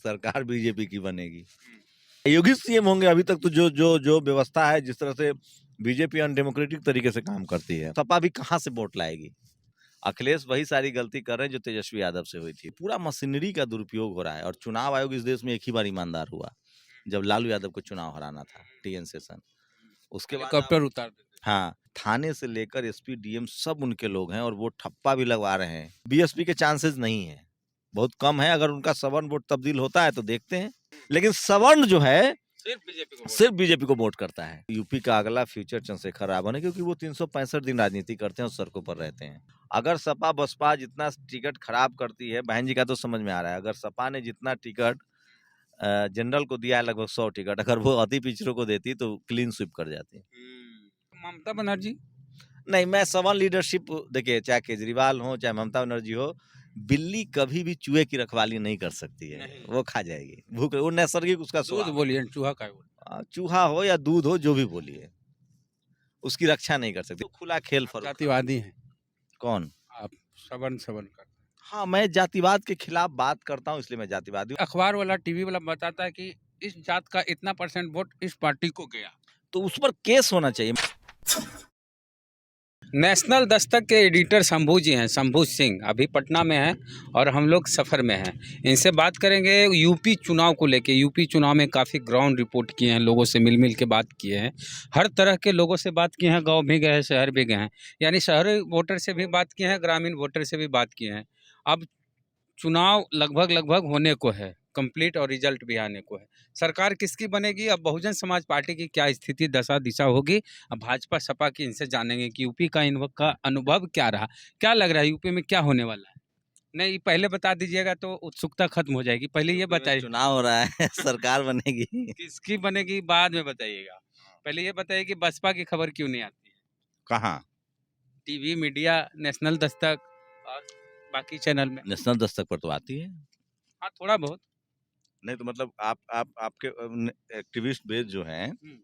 सरकार बीजेपी की बनेगी। योगी सीएम होंगे। अभी तक तो जो व्यवस्था है, जिस तरह से बीजेपी अनडेमोक्रेटिक तरीके से काम करती है, सपा भी कहाँ से वोट लाएगी। अखिलेश वही सारी गलती कर रहे हैं जो तेजस्वी यादव से हुई थी। पूरा मशीनरी का दुरुपयोग हो रहा है। और चुनाव आयोग इस देश में एक ही बार ईमानदार हुआ, जब लालू यादव को चुनाव हराना था, टीएन शेषन। उसके बाद हेलीकॉप्टर उतार देते। हाँ, थाने से लेकर एसपी डीएम सब उनके लोग हैं, और वो ठप्पा भी लगवा रहे हैं। बीएसपी के चांसेस नहीं है, बहुत कम है। अगर उनका सवर्ण वोट तब्दील होता है तो देखते हैं, लेकिन सवर्ण जो है सिर्फ बीजेपी को वोट करता है। यूपी का अगला फ्यूचर चंद्रशेखर रावत है, क्योंकि वो 365 दिन राजनीति करते हैं और सड़कों पर रहते हैं। अगर सपा बसपा जितना टिकट खराब करती है, बहन जी का तो समझ में आ रहा है, अगर सपा ने जितना टिकट जनरल को दिया है, लगभग 100 टिकट, अगर वो अति पिछड़ों को देती तो क्लीन स्वीप कर जाती। ममता बनर्जी नहीं, मैं सवर्ण लीडरशिप, देखिए, चाहे केजरीवाल हो चाहे ममता बनर्जी हो, बिल्ली कभी भी चूहे की रखवाली नहीं कर सकती है। वो खा जाएगी, भूख, वो नैसर्गिक उसका दूध स्वभाव। बोलिए, चूहा का बोलिए। चूहा हो या दूध हो, जो भी बोलिए, उसकी रक्षा नहीं कर सकती। खुला खेल फरोख्त। जातिवादी हैं कौन? आप, सवन सवन करते हाँ, मैं जातिवाद के खिलाफ बात करता हूँ, इसलिए मैं जातिवादी हूँ। अखबार वाला टीवी वाला बताता है कि इस जात का इतना % वोट इस पार्टी को गया। तो उस पर केस होना चाहिए। नेशनल दस्तक के एडिटर शंभू जी हैं, शंभू सिंह, अभी पटना में हैं और हम लोग सफ़र में हैं। इनसे बात करेंगे यूपी चुनाव को लेके। यूपी चुनाव में काफ़ी ग्राउंड रिपोर्ट किए हैं, लोगों से मिल मिल के बात किए हैं, हर तरह के लोगों से बात किए हैं, गांव भी गए हैं, शहर भी गए हैं, यानी शहरी वोटर से भी बात किए हैं, ग्रामीण वोटर से भी बात किए हैं। अब चुनाव लगभग होने को है कंप्लीट और रिजल्ट भी आने को है। सरकार किसकी बनेगी, अब बहुजन समाज पार्टी की क्या स्थिति दशा दिशा होगी, अब भाजपा सपा की इनसे जानेंगे कि यूपी का इनका अनुभव क्या रहा, क्या लग रहा है यूपी में क्या होने वाला है। नहीं, पहले बता दीजिएगा तो उत्सुकता खत्म हो जाएगी। पहले ये बताइए चुनाव हो रहा है, सरकार बनेगी। किसकी बनेगी, बाद में बताइएगा। पहले ये बताइए कि बसपा की खबर क्यों नहीं आती है कहाँ? टीवी मीडिया, नेशनल दस्तक और बाकी चैनल में। नेशनल दस्तक पर तो आती है। हाँ, थोड़ा बहुत। नहीं तो मतलब आपके एक्टिविस्ट बेस जो हैं, हम्म।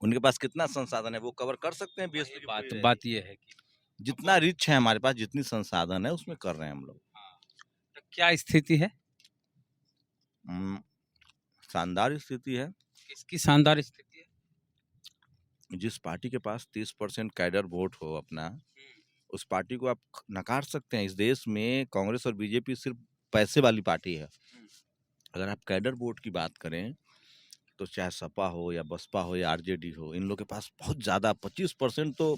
उनके पास कितना संसाधन है, वो कवर कर सकते हैं बीएसपी की पूरी रैली? बात ये है कि जितना रिच है हमारे पास, जितनी संसाधन है, उसमें कर रहे हैं हम लोग। हाँ, तो क्या स्थिति है, शानदार स्थिति है। किसकी शानदार स्थिति है। जिस पार्टी के पास 30% कैडर वोट हो अपना, उस पार्टी को आप नकार सकते हैं। इस देश में कांग्रेस और बीजेपी सिर्फ पैसे वाली पार्टी है। अगर आप कैडर वोट की बात करें, तो चाहे सपा हो या बसपा हो या आरजेडी हो, इन लोग के पास बहुत ज्यादा 25% तो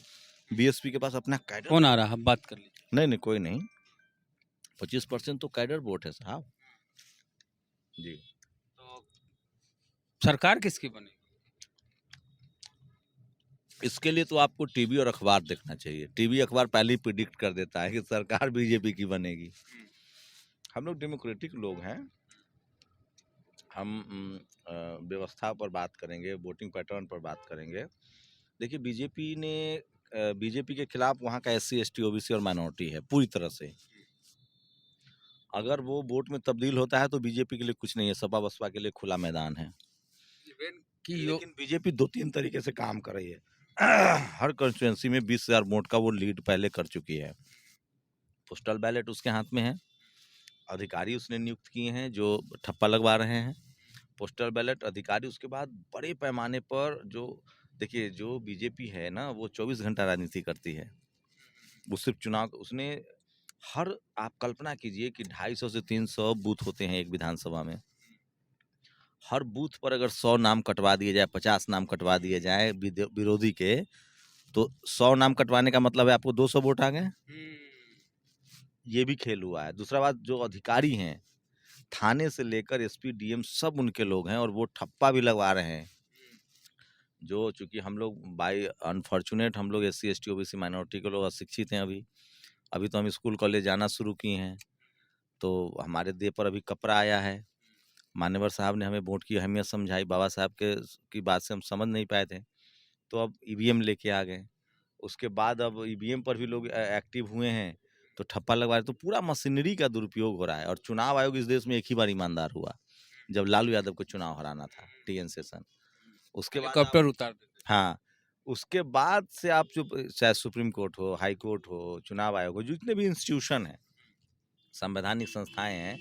बीएसपी के पास अपना कैडर। कौन आ रहा है, बात कर लीजिए। नहीं, कोई नहीं, 25% तो कैडर वोट है साहब जी। तो सरकार किसकी बनेगी, इसके लिए तो आपको टीवी और अखबार देखना चाहिए। टीवी अखबार पहले ही प्रिडिक्ट कर देता है कि सरकार बीजेपी की बनेगी। हम लोग डेमोक्रेटिक लोग हैं। हम व्यवस्था पर बात करेंगे, वोटिंग पैटर्न पर बात करेंगे। देखिए, बीजेपी के खिलाफ वहाँ का SC ST OBC और माइनॉरिटी है पूरी तरह से। अगर वो वोट में तब्दील होता है तो बीजेपी के लिए कुछ नहीं है, सपा बसपा के लिए खुला मैदान है। लेकिन बीजेपी 2-3 तरीके से काम कर रही है। हर कंस्टिट्यूएंसी में 20,000 वोट का वो लीड पहले कर चुकी है। पोस्टल बैलेट उसके हाथ में है, अधिकारी उसने नियुक्त किए हैं जो ठप्पा लगवा रहे हैं। पोस्टल बैलेट अधिकारी, उसके बाद बड़े पैमाने पर जो, देखिए, जो बीजेपी है ना, वो 24 घंटा राजनीति करती है। वो सिर्फ चुनाव, उसने आप कल्पना कीजिए कि 250 से 300 बूथ होते हैं एक विधानसभा में। हर बूथ पर अगर 100 नाम कटवा दिए जाए, 50 नाम कटवा दिए जाए विरोधी के, तो 100 नाम कटवाने का मतलब है आपको 200 वोट आ गए। ये भी खेल हुआ है। दूसरा बात, जो अधिकारी हैं, थाने से लेकर एसपी डीएम सब उनके लोग हैं, और वो ठप्पा भी लगवा रहे हैं। जो, चूंकि हम लोग बाय अनफॉर्चुनेट, हम लोग SC ST OBC माइनॉरिटी के लोग अशिक्षित हैं। अभी तो हम स्कूल कॉलेज जाना शुरू किए हैं, तो हमारे देह पर अभी कपड़ा आया है। मान्यवर साहब ने हमें वोट की अहमियत समझाई, बाबा साहब की बात से हम समझ नहीं पाए थे, तो अब ईवीएम लेके आ गए। उसके बाद अब ईवीएम पर भी लोग एक्टिव हुए हैं, तो ठप्पा लगवा रहे। तो पूरा मशीनरी का दुरुपयोग हो रहा है। और चुनाव आयोग इस देश में एक ही बार ईमानदार हुआ, जब लालू यादव को चुनाव हराना था, टीएन शेषन। उसके बाद हेलीकॉप्टर उतार देते। हाँ, उसके बाद से आप जो, चाहे सुप्रीम कोर्ट हो, हाई कोर्ट हो, चुनाव आयोग हो, जितने भी इंस्टीट्यूशन हैं, संवैधानिक संस्थाएं हैं,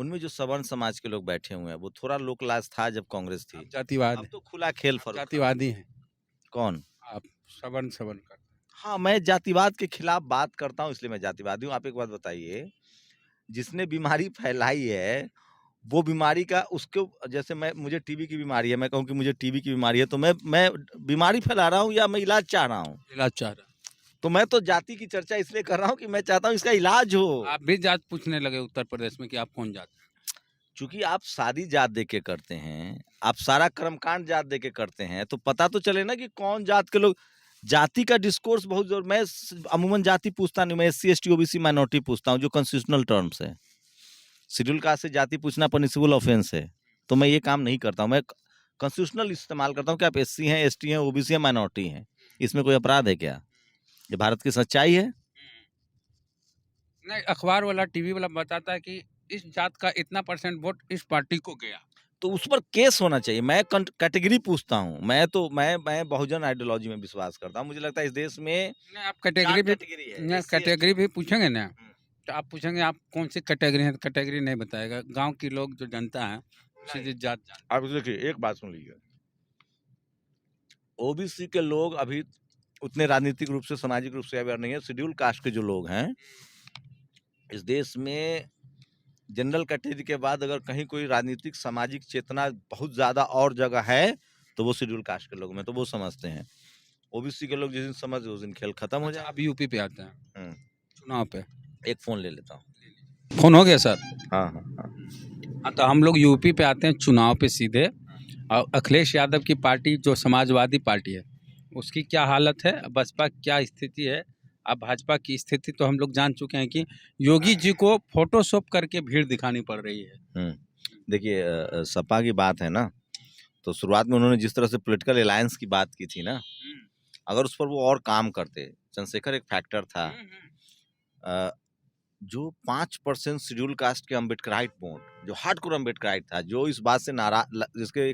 उनमें जो सवर्ण समाज के लोग बैठे हुए हैं वो थोड़ा लोकलाज था जब कांग्रेस थी। आप जातिवाद अब तो खुला खेल आप फरोख्त। जातिवादी हैं, कौन? आप सवर्ण सवर्ण करते हाँ, मैं जातिवाद के खिलाफ बात करता हूँ इसलिए मैं जातिवादी हूँ। आप एक बात बताइए, जिसने बीमारी फैलाई है वो बीमारी का उसको, जैसे मुझे टीबी की बीमारी है, मैं कहूँ कि मुझे टीबी की बीमारी है तो मैं बीमारी फैला रहा हूँ या मैं इलाज चाह रहा हूँ? इलाज चाह रहा तो मैं तो जाति की चर्चा इसलिए कर रहा हूँ कि मैं चाहता हूँ इसका इलाज हो। आप भी जात पूछने लगे उत्तर प्रदेश में कि आप कौन जात चूंकि आप शादी जात दे के करते हैं, आप सारा कर्मकांड जात दे के करते हैं, तो पता तो चले ना कि कौन जात के लोग। जाति का डिस्कोर्स बहुत जोर, मैं अमूमन जाति पूछता नहीं, मैं SC ST OBC माइनॉरिटी पूछता हूँ जो कॉन्स्टिट्यूशनल टर्म्स है। शेड्यूल कास्ट से जाति पूछना पनिशेबल ऑफेंस है, तो मैं ये काम नहीं करता हूँ। मैं कॉन्स्टिट्यूशनल इस्तेमाल करता हूँ कि आप SC हैं, ST हैं, OBC हैं, माइनॉरिटी हैं, इसमें कोई अपराध है क्या? ये भारत की सच्चाई है। नहीं, अखबार वाला टीवी वाला बताता है कि इस जात का इतना % वोट इस पार्टी को गया। तो उस पर केस होना चाहिए। मैं कैटेगरी पूछता हूँ। मैं बहुजन आइडियोलॉजी में विश्वास करता हूँ। मुझे लगता है इस देश में नहीं, आप कैटेगरी भी है। कैटेगरी भी पूछेंगे ना, तो आप पूछेंगे आप कौन सी कैटेगरी है, तो कैटेगरी नहीं बताएगा। गांव के लोग जो जनता है सीधी जात आप देखिए, एक बात सुन लीजिए, OBC के लोग अभी उतने राजनीतिक रूप से, सामाजिक रूप से अवेयर नहीं है। शेड्यूल कास्ट के जो लोग हैं इस देश में, जनरल कैटेगरी के बाद अगर कहीं कोई राजनीतिक सामाजिक चेतना बहुत ज्यादा और जगह है तो वो शेड्यूल कास्ट के लोग में, तो वो समझते हैं। OBC के लोग जिस दिन समझ उस दिन खेल खत्म हो अच्छा, जाए। आप यूपी पे आते हैं चुनाव पे, एक फोन ले लेता हूँ। फोन हो गया सर? हाँ हाँ हाँ। हाँ, तो हम लोग यूपी पे आते हैं चुनाव पे सीधे। और अखिलेश यादव की पार्टी जो समाजवादी पार्टी है उसकी क्या हालत है, बसपा क्या स्थिति है? अब भाजपा की स्थिति तो हम लोग जान चुके हैं कि योगी जी को फोटोशॉप करके भीड़ दिखानी पड़ रही है। देखिए, सपा की बात है ना, तो शुरुआत में उन्होंने जिस तरह से पॉलिटिकल अलायंस की बात की थी ना, अगर उस पर वो और काम करते, चंद्रशेखर एक फैक्टर था, जो 5% शेड्यूल कास्ट के अम्बेडकराइट वोट, जो हार्डकोर अम्बेडकराइट था, जो इस बात से नाराज, जिसके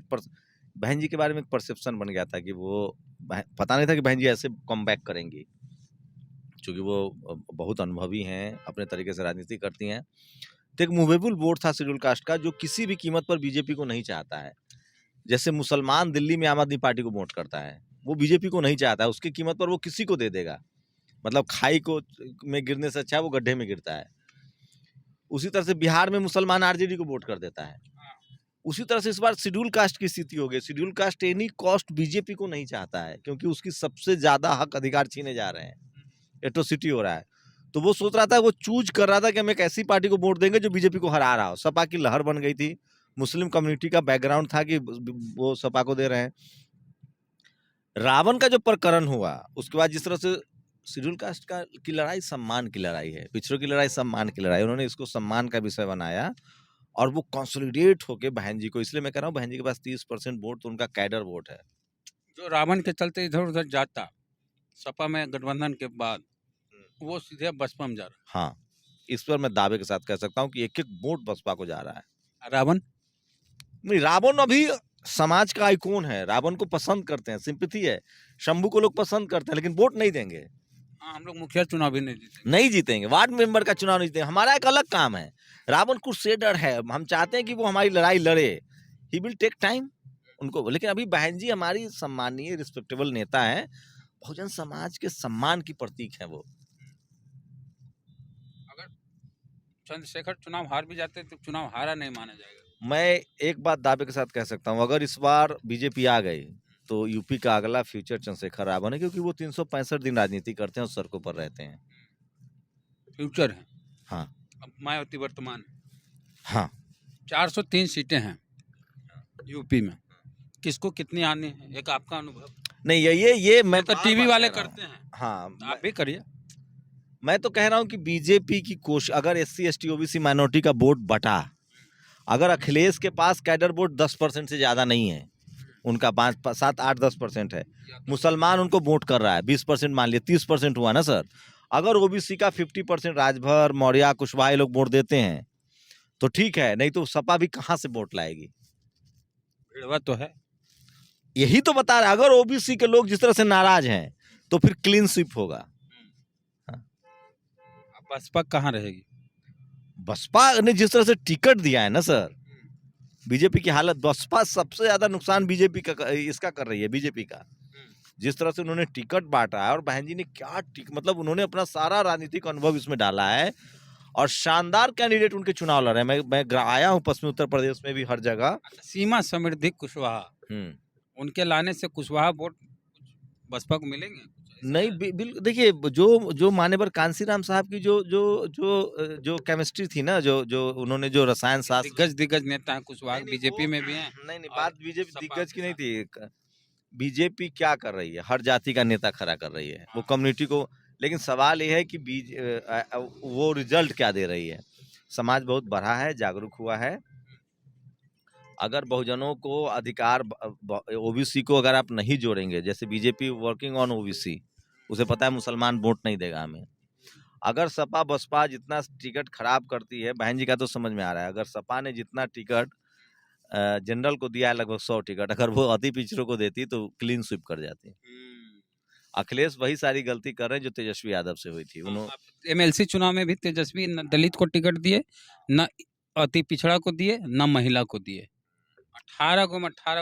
बहन जी के बारे में एक परसेप्शन बन गया था कि वो पता नहीं था कि बहन जी ऐसे कम बैक करेंगी, क्योंकि वो बहुत अनुभवी हैं, अपने तरीके से राजनीति करती हैं। तो एक मूवेबल वोट था शेड्यूल कास्ट का, जो किसी भी कीमत पर बीजेपी को नहीं चाहता है। जैसे मुसलमान दिल्ली में आम आदमी पार्टी को वोट करता है, वो बीजेपी को नहीं चाहता है, उसकी कीमत पर वो किसी को दे देगा। मतलब खाई को में गिरने से अच्छा वो गड्ढे में गिरता है। उसी तरह से बिहार में मुसलमान आरजेडी को वोट कर देता है। उसी तरह से इस बार शेड्यूल कास्ट की स्थिति हो गई। Schedule caste any cost BJP को नहीं चाहता है, क्योंकि उसकी सबसे ज्यादा हक अधिकार छीने जा रहे हैं, एट्रोसिटी हो रहा है। तो वो सोच रहा था, वो चूज कर रहा था कि हम एक ऐसी पार्टी को वोट देंगे जो बीजेपी को हरा रहा हो। सपा की लहर बन गई थी, मुस्लिम कम्युनिटी का बैकग्राउंड था कि वो सपा को दे रहे हैं। रावण का जो प्रकरण हुआ उसके बाद जिस तरह से शेड्यूल कास्ट की लड़ाई सम्मान की लड़ाई है, पिछड़ों की लड़ाई सम्मान की लड़ाई, उन्होंने इसको सम्मान का विषय बनाया और वो कंसोलिडेट होके बहन जी को, इसलिए मैं कह रहा हूँ बहन जी के पास 30% वोट तो उनका कैडर वोट है। जो रावण के चलते इधर उधर जाता सपा में गठबंधन के बाद, वो सीधे बसपा में जा रहा हाँ, इस पर मैं दावे के साथ कह सकता हूँ कि एक एक वोट बसपा को जा रहा है। रावण नहीं, रावण अभी समाज का आइकॉन है, रावण को पसंद करते हैं, सिंपैथी है। शंभू को लोग पसंद करते हैं, लेकिन वोट नहीं देंगे। हाँ, हम लोग मुखिया चुनाव भी नहीं जीतेंगे, वार्ड मेंबर का चुनाव नहीं जीतेंगे। हमारा एक अलग काम है, रावण क्रूसेडर है, हम चाहते हैं कि वो हमारी लड़ाई लड़े। ही विल टेक टाइम उनको, लेकिन अभी बहन जी हमारी सम्मानीय रिस्पेक्टेबल नेता है, बहुजन समाज के सम्मान की प्रतीक है वो। अगर चंद्रशेखर चुनाव हार भी जाते तो चुनाव हारा नहीं माना जाएगा। मैं एक बात दावे के साथ कह सकता हूँ, अगर इस बार बीजेपी आ गई तो यूपी का अगला फ्यूचर चंद्रशेखर रावण है, क्योंकि वो 365 दिन राजनीति करते हैं और सड़कों पर रहते हैं। फ्यूचर है। हाँ, अब मायावती वर्तमान, हाँ, 403 सीटें हैं यूपी में, किसको कितनी आनी है, एक आपका अनुभव? नहीं, ये मैं तो टीवी वाले करते हैं। हाँ, आप भी करिए। मैं तो कह रहा हूँ कि बीजेपी की कोशिश, अगर SC ST OBC माइनॉरिटी का वोट बटा, अगर अखिलेश के पास कैडर वोट 10% से ज्यादा नहीं है, उनका 5, 7, 8, 10% है, मुसलमान उनको वोट कर रहा है 20%, मान लिया 30% हुआ ना सर। अगर OBC का 50% राजभर, मौर्य, कुशवाहा लोग वोट देते हैं तो ठीक है, नहीं तो सपा भी कहाँ से वोट लाएगी? भिड़वा तो है, यही तो बता रहा है। अगर OBC के लोग जिस तरह से नाराज हैं तो फिर क्लीन स्वीप होगा। बसपा कहाँ रहेगी? बसपा ने जिस तरह से टिकट दिया है ना सर, बीजेपी की हालत, बसपा सबसे ज्यादा नुकसान बीजेपी का इसका कर रही है, बीजेपी का। जिस तरह से उन्होंने टिकट बांटा है, और बहन जी ने क्या मतलब उन्होंने अपना सारा राजनीतिक अनुभव इसमें डाला है, और शानदार कैंडिडेट उनके चुनाव लड़ रहे हैं। मैं आया हूँ पश्चिमी उत्तर प्रदेश में भी हर जगह। सीमा समृद्धि कुशवाहा, उनके लाने से कुशवाहा वोट बसपा को मिलेंगे? नहीं, बिल्कुल। देखिए, जो मान्यवर कांसीराम साहब की जो केमिस्ट्री थी ना, जो उन्होंने जो रसायन शास्त्र, दिग्गज नेता है कुशवाहा, बीजेपी में भी हैं। नहीं, बात बीजेपी दिग्गज की नहीं थी। बीजेपी क्या कर रही है, हर जाति का नेता खड़ा कर रही है, वो कम्युनिटी को। लेकिन सवाल ये है कि वो रिजल्ट क्या दे रही है। समाज बहुत बढ़ा है, जागरूक हुआ है। अगर बहुजनों को अधिकार, ओबीसी को अगर आप नहीं जोड़ेंगे, जैसे बीजेपी वर्किंग ऑन ओबीसी, उसे पता है मुसलमान वोट नहीं देगा हमें। अगर सपा बसपा जितना टिकट खराब करती है, बहन जी का तो समझ में आ रहा है, अगर सपा ने जितना टिकट जनरल को दिया है, लगभग 100 टिकट, अगर वो अति पिछड़ों को देती तो क्लीन स्वीप कर जाती। अखिलेश वही सारी गलती कर रहे हैं जो तेजस्वी यादव से हुई थी। उन्होंने एमएलसी चुनाव में भी तेजस्वी न दलित को टिकट दिए, न अति पिछड़ा को दिए, न महिला को दिए। 18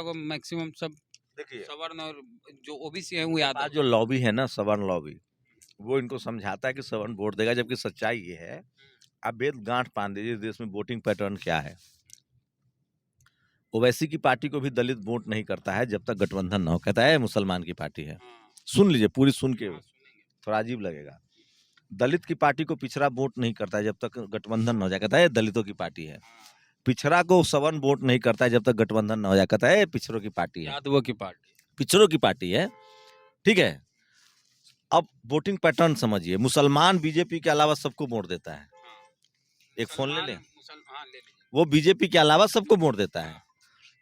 को मैक्सिमम सब देखिए, सवर्ण और जो ओबीसी है वो यादव। जो लॉबी है ना, सवर्ण लॉबी, वो इनको समझाता है कि सवर्ण वोट देगा, जबकि सच्चाई ये है, आप वेद गांठ बांध दीजिए देश में वोटिंग पैटर्न क्या है। ओवैसी की पार्टी को भी दलित वोट नहीं करता है जब तक गठबंधन ना हो, कहता है मुसलमान की पार्टी है। सुन लीजिए, पूरी सुन के थोड़ा अजीब लगेगा। दलित की पार्टी को पिछड़ा वोट नहीं करता है जब तक गठबंधन न हो जाए, कहता है दलितों की पार्टी है। पिछड़ा को सवर्ण वोट नहीं करता है जब तक गठबंधन न हो जाए, कहता है पिछड़ों की पार्टी है, यादवों की पार्टी, पिछड़ों की पार्टी है। ठीक है, अब वोटिंग पैटर्न समझिए, मुसलमान बीजेपी के अलावा सबको वोट देता है। एक फोन ले लें, वो बीजेपी के अलावा सबको वोट देता है।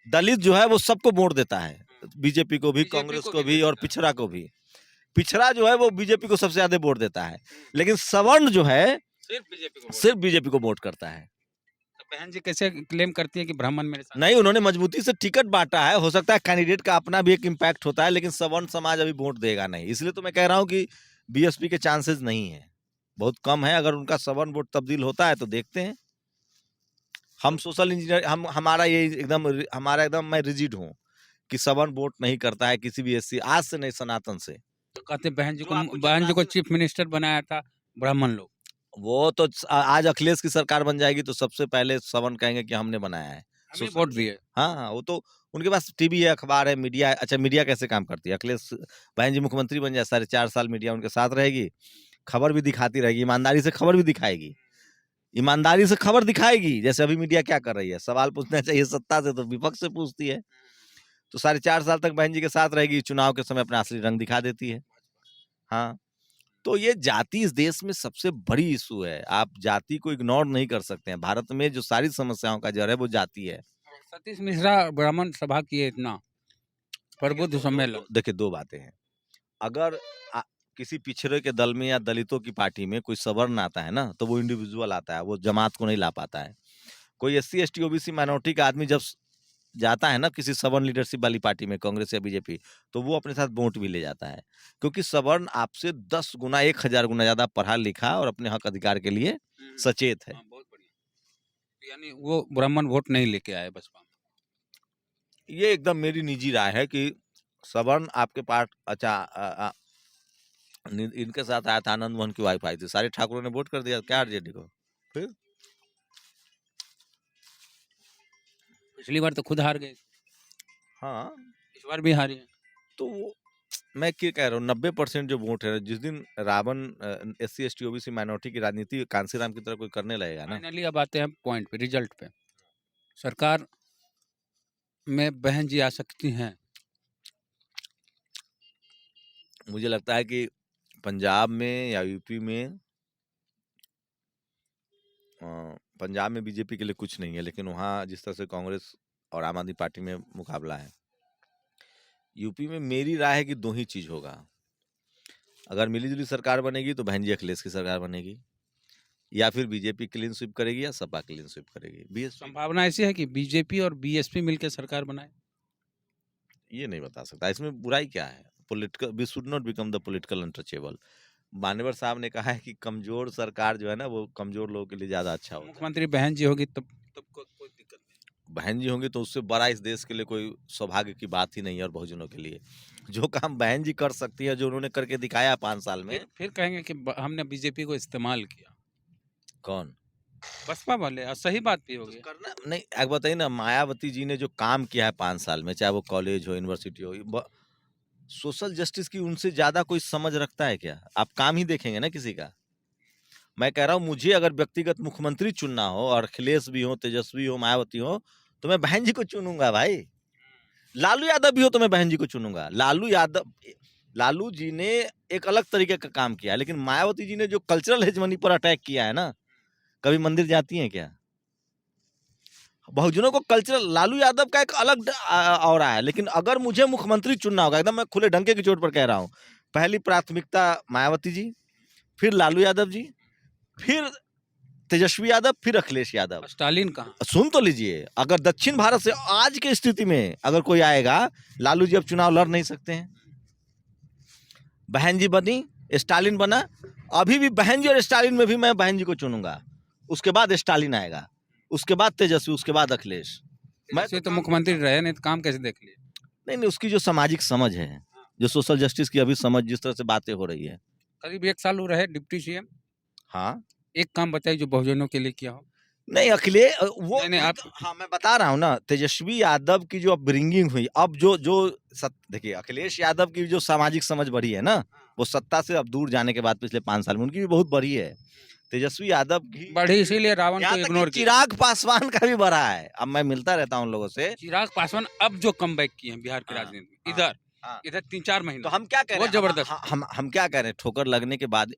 दलित जो है वो सबको वोट देता है, बीजेपी को भी, कांग्रेस को भी, और पिछड़ा को भी। पिछड़ा जो है वो बीजेपी को सबसे ज्यादा वोट देता है, लेकिन सवर्ण जो है सिर्फ बीजेपी को वोट करता है। तो बहन जी कैसे क्लेम करती है कि ब्राह्मण मेरे साथ? नहीं, उन्होंने मजबूती से टिकट बांटा है, हो सकता है कैंडिडेट का अपना भी एक इम्पैक्ट होता है, लेकिन सवर्ण समाज अभी वोट देगा नहीं। इसलिए तो मैं कह रहा हूँ कि बीएसपी के चांसेस नहीं है, बहुत कम है। अगर उनका सवर्ण वोट तब्दील होता है तो देखते हैं। हम सोशल इंजीनियर, हमारा एकदम मैं रिजिड हूँ कि सवर्ण वोट नहीं करता है किसी भी एससी, आज से नहीं, सनातन से। तो कहते बहन जी को चीफ मिनिस्टर बनाया था ब्राह्मण लोग। वो तो आज अखिलेश की सरकार बन जाएगी तो सबसे पहले सवर्ण कहेंगे कि हमने बनाया है, वोट दिए। हाँ, वो तो उनके पास टीवी है, अखबार है, मीडिया है। अच्छा, मीडिया कैसे काम करती है? अखिलेश बहन जी मुख्यमंत्री बन जाए, 4.5 साल मीडिया उनके साथ रहेगी, खबर भी दिखाती रहेगी, ईमानदारी से खबर भी दिखाएगी, ईमानदारी से खबर दिखाएगी। जैसे अभी मीडिया क्या कर रही है, सवाल पूछना चाहिए सत्ता से तो विपक्ष से पूछती है। तो 4.5 साल तक बहन जी के साथ रहेगी, चुनाव के समय अपना असली रंग दिखा देती है। हाँ, तो ये जाति इस देश में सबसे बड़ी इशू है, आप जाति को इग्नोर नहीं कर सकते हैं। भारत में जो सारी समस्याओं का जड़ है वो जाति है। सतीश मिश्रा ब्राह्मण सभा किए इतना, प्रबुद्ध सम्मेलन। देखिए, 2 बातें हैं। अगर किसी पिछड़े के दल में या दलितों की पार्टी में कोई सवर्ण आता है ना, तो वो इंडिविजुअल आता है, वो जमात को नहीं ला पाता है। कोई एससी एसटी ओबीसी माइनॉरिटी का आदमी जब जाता है ना किसी सवर्ण लीडरशिप वाली पार्टी में, कांग्रेस या बीजेपी, तो वो अपने साथ वोट भी ले जाता है, क्योंकि सवर्ण आपसे 10 गुना 1000 गुना ज्यादा पढ़ा लिखा और अपने हक अधिकार के लिए सचेत है। बहुत बढ़िया। यानी वो ब्राह्मण वोट नहीं लेके आए बसपा में। ये एकदम मेरी निजी राय है कि सवर्ण आपके पास, अच्छा, इनके साथ आया था, आनंद मोहन की वाइफ आई थी, सारे ठाकुरों ने वोट कर दिया क्या आरजेडी को? फिर पिछली बार तो खुद हार गए। हाँ, इस बार भी हारी है। तो मैं क्या कह रहा हूँ, 90% जो वोट है, जिस दिन Ravan SC ST OBC minority की राजनीति कांसीराम की तरह कोई करने लगेगा ना। फाइनली अब आते हैं पॉइंट पे, रिजल्ट पे। सरकार में बहन जी आ सकती हैं? मुझे लगता है कि पंजाब में या यूपी में, पंजाब में बीजेपी के लिए कुछ नहीं है, लेकिन वहाँ जिस तरह से कांग्रेस और आम आदमी पार्टी में मुकाबला है, यूपी में मेरी राय है कि 2 ही चीज होगा। अगर मिलीजुली सरकार बनेगी तो बहन जी अखिलेश की सरकार बनेगी, या फिर बीजेपी क्लीन स्वीप करेगी या सपा क्लीन स्वीप करेगी। संभावना ऐसी है कि बीजेपी और बीएसपी मिलकर सरकार बनाए? ये नहीं बता सकता, इसमें बुराई क्या है। Political, we should not become the political untouchable. मान्यवर साहब ने कहा है कि कमजोर सरकार जो है ना वो कमजोर लोगों के लिए ज्यादा अच्छा होता है। मुख्यमंत्री बहन जी होगी तब कोई दिक्कत नहीं। बहन जी होंगी तो उससे बड़ा इस देश के लिए कोई सौभाग्य की बात ही नहीं है। और बहुजनों के लिए जो काम बहन जी कर सकती है, जो उन्होंने करके दिखाया 5 साल में। फिर कहेंगे कि हमने बीजेपी को इस्तेमाल किया। कौन? बसपा वाले, और सही बात भी तो होगी। करना नहीं, एक बताइए ना, मायावती जी ने जो काम किया है 5 साल में, चाहे वो कॉलेज हो, यूनिवर्सिटी हो, सोशल जस्टिस की उनसे ज्यादा कोई समझ रखता है क्या? आप काम ही देखेंगे ना किसी का। मैं कह रहा हूँ, मुझे अगर व्यक्तिगत मुख्यमंत्री चुनना हो और अखिलेश भी हो, तेजस्वी हो, मायावती हो, तो मैं बहन जी को चुनूंगा भाई। लालू यादव भी हो तो मैं बहन जी को चुनूंगा। लालू जी ने एक अलग तरीके का काम किया, लेकिन मायावती जी ने जो कल्चरल हेजमनी पर अटैक किया है ना, कभी मंदिर जाती हैं क्या? बहुजनों को कल्चरल, लालू यादव का एक अलग ऑरा है। लेकिन अगर मुझे मुख्यमंत्री चुनना होगा, एकदम मैं खुले डंके की चोट पर कह रहा हूँ, पहली प्राथमिकता मायावती जी, फिर लालू यादव जी, फिर तेजस्वी यादव, फिर अखिलेश यादव। स्टालिन कहाँ? सुन तो लीजिए, अगर दक्षिण भारत से आज की स्थिति में अगर कोई आएगा, लालू जी अब चुनाव लड़ नहीं सकते हैं। बहन जी बनी, स्टालिन बना, अभी भी बहन जी और स्टालिन में भी मैं बहन जी को चुनूंगा। उसके बाद स्टालिन आएगा, उसके बाद तेजस्वी, उसके बाद अखिलेश। मैं तो मुख्यमंत्री रहे नहीं तो काम कैसे देख लिए? नहीं, उसकी जो सामाजिक समझ है, जो सोशल जस्टिस की अभी समझ, जिस तरह से बातें हो रही है। करीब 1 साल वो रहे डिप्टी सीएम। हाँ, एक काम बताइए जो बहुजनों के लिए किया हो। नहीं अखिलेश वो नहीं, आप हाँ, मैं बता रहा हूँ ना, तेजस्वी यादव की जो अपब्रिंगिंग हुई, अब जो देखिए, अखिलेश यादव की जो सामाजिक समझ बढ़ी है ना, वो सत्ता से अब दूर जाने के बाद पिछले 5 साल में उनकी भी बहुत बढ़ी है। तेजस्वी यादव की बढ़ी, इसीलिए रावण को यहाँ तक इग्नोर कि किया। चिराग पासवान का भी बढ़ा है। अब मैं मिलता रहता हूँ उन लोगों से। चिराग पासवान अब जो कमबैक किए हैं बिहार की हाँ, राजनीति में, हाँ, हाँ। इधर 3-4 तो महीना हम क्या कह रहे बहुत हैं, जबरदस्त। हम क्या कह रहे हैं, ठोकर लगने के बाद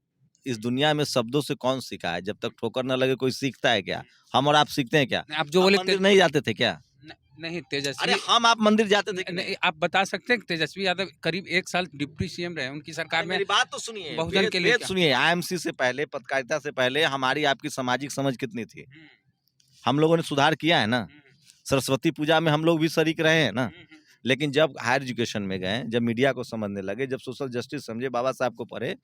इस दुनिया में शब्दों से कौन सीखा है? जब तक ठोकर न लगे कोई सीखता है क्या? हम और आप सीखते हैं क्या? आप जो बोले मंदिर नहीं जाते थे क्या? नहीं, अरे तेजस्वी हम आप मंदिर जाते थे कि नहीं? नहीं, आप बता सकते हैं कि तेजस्वी यादव करीब 1 साल डिप्टी सीएम रहे, उनकी सरकार अरे में मेरी बात तो सुनिए, बहुजन के लिए वेद क्या? सुनिए। आईएमसी से पहले, पत्रकारिता से पहले हमारी आपकी सामाजिक समझ कितनी थी? हम लोगों ने सुधार किया है ना। सरस्वती पूजा में हम लोग भी शरीक रहे हैं ना। लेकिन जब हायर एजुकेशन में गए, जब मीडिया को समझने लगे, जब सोशल जस्टिस समझे, बाबा साहब को पढ़े,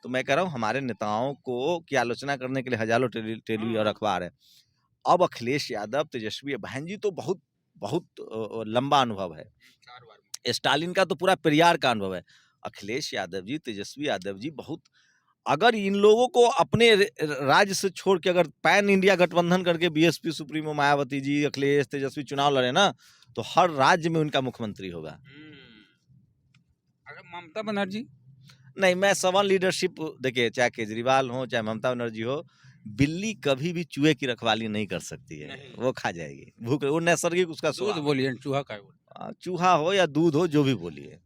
तो मैं कह रहा हूँ, हमारे नेताओं को की आलोचना करने के लिए हजारों टेली और अखबार है। अब अखिलेश यादव, तेजस्वी, बहन जी तो बहुत बहुत लंबा अनुभव है। स्टालिन का तो पूरा पेरियार का अनुभव है। अखिलेश यादव जी, तेजस्वी यादव जी बहुत, अगर इन लोगों को अपने राज्य से छोड़ के अगर पैन इंडिया गठबंधन करके बीएसपी सुप्रीमो मायावती जी, अखिलेश, तेजस्वी चुनाव लड़े ना, तो हर राज्य में उनका मुख्यमंत्री होगा। अगर ममता बनर्जी नहीं, मैं सवन लीडरशिप, देखिए, चाहे केजरीवाल हो, चाहे ममता बनर्जी हो, बिल्ली कभी भी चूहे की रखवाली नहीं कर सकती है। वो खा जाएगी, भूख, वो नैसर्गिक उसका दूध बोलिए, चूहा का बोलिए। चूहा हो या दूध हो, जो भी बोलिए,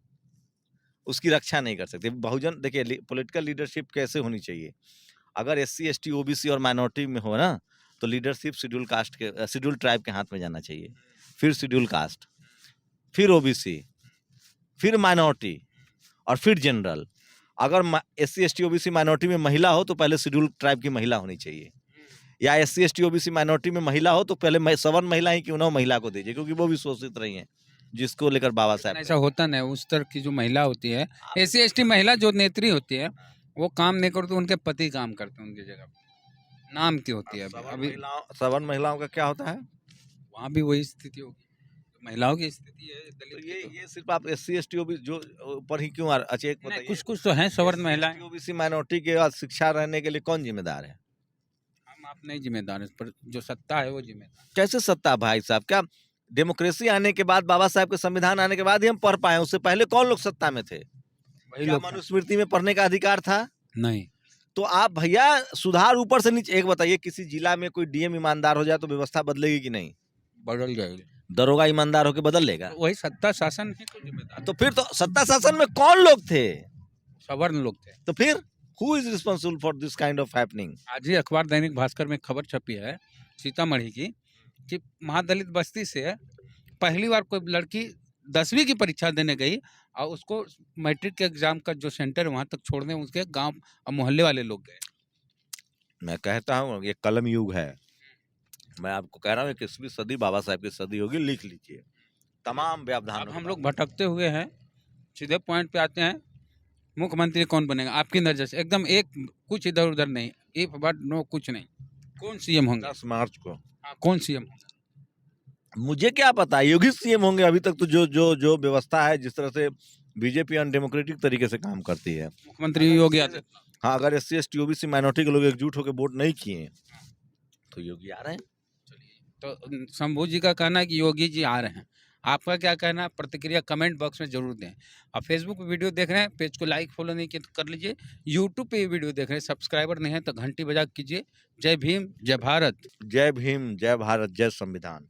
उसकी रक्षा नहीं कर सकते। बहुजन, देखिए, पॉलिटिकल लीडरशिप कैसे होनी चाहिए? अगर SC ST OBC और माइनॉरिटी में हो ना, तो लीडरशिप शेड्यूल कास्ट के, शेड्यूल ट्राइब के हाथ में जाना चाहिए, फिर शेड्यूल कास्ट, फिर OBC, फिर माइनॉरिटी, और फिर जनरल। अगर SC ST OBC माइनॉरिटी में महिला हो तो पहले शेड्यूल ट्राइब की महिला होनी चाहिए, या SC ST OBC माइनॉरिटी में महिला हो तो पहले सवर्ण महिला ही क्यों ना हो, महिला को दीजिए, क्योंकि वो भी शोषित रही हैं, जिसको लेकर बाबा साहब ऐसा होता नहीं। उस तरह की जो महिला होती है, SC ST महिला जो नेत्री होती है, वो काम नहीं करती, उनके पति काम करते हैं उनकी जगह पे। नाम की होती है अभी सवर्ण महिलाओं का क्या होता है? वहाँ भी वही स्थिति होगी, महिलाओं की स्थिति है तो दलित ये सिर्फ आप SC ST OBC जो पर ही क्यों अच्छा, एक बताइए, कुछ तो हैं सवर्ण महिलाएं। OBC माइनॉरिटी के बाद शिक्षा रहने के लिए कौन जिम्मेदार है? हम आप नहीं जिम्मेदार, इस पर जो सत्ता है वो जिम्मेदार। कैसे सत्ता भाई साहब? क्या डेमोक्रेसी आने के बाद, बाबा साहब के संविधान आने के बाद ही हम पढ़ पाए? उससे पहले कौन लोग सत्ता में थे? वही क्या लोग मनुस्मृति में पढ़ने का अधिकार था? नहीं। तो आप भैया सुधार ऊपर से नीचे। एक बताइए, किसी जिला में कोई DM ईमानदार हो जाए तो व्यवस्था बदलेगी कि नहीं? बदल जाएगी। दरोगा ईमानदार होकर बदल लेगा? तो वही सत्ता शासन है तो जिम्मेदार। तो फिर तो सत्ता शासन में कौन लोग थे? सवर्ण लोग थे। तो फिर who is responsible for this kind of happening? आज ही अखबार दैनिक भास्कर में खबर छपी है सीतामढ़ी की, कि महादलित बस्ती से पहली बार कोई लड़की 10वीं की परीक्षा देने गई और उसको मैट्रिक के एग्जाम का जो सेंटर है वहां तक छोड़ने उसके गांव और मोहल्ले वाले लोग गए। मैं कहता हूँ, ये कलम युग है। मैं आपको कह रहा हूँ, 21वीं सदी बाबा साहब की सदी होगी, लिख लीजिए तमाम अब व्यवधान। हम लोग भटकते हुए हैं, सीधे पॉइंट पे आते हैं। मुख्यमंत्री कौन बनेगा आपकी नजर से? एकदम एक, कुछ इधर उधर नहीं, इफ बट नो, कुछ नहीं। कौन सीएम होंगे? 10 मार्च को। हाँ, कौन सीएम? मुझे क्या पता, योगी सीएम होंगे। अभी तक तो जो व्यवस्था है, जिस तरह से बीजेपी अनडेमोक्रेटिक तरीके से काम करती है। मुख्यमंत्री योगी आदित्यनाथ। हाँ, अगर SC ST OBC माइनॉरिटी के लोग एकजुट होकर वोट नहीं किए तो योगी आ रहे हैं। तो शंभू जी का कहना है कि योगी जी आ रहे हैं, आपका क्या कहना है? प्रतिक्रिया कमेंट बॉक्स में जरूर दें। और फेसबुक पे वीडियो देख रहे हैं, पेज को लाइक फॉलो नहीं किया तो कर लीजिए। यूट्यूब पे ये वीडियो देख रहे हैं, सब्सक्राइबर नहीं है तो घंटी बजा कीजिए। जय भीम, जय भारत। जय भीम, जय भारत, जय संविधान।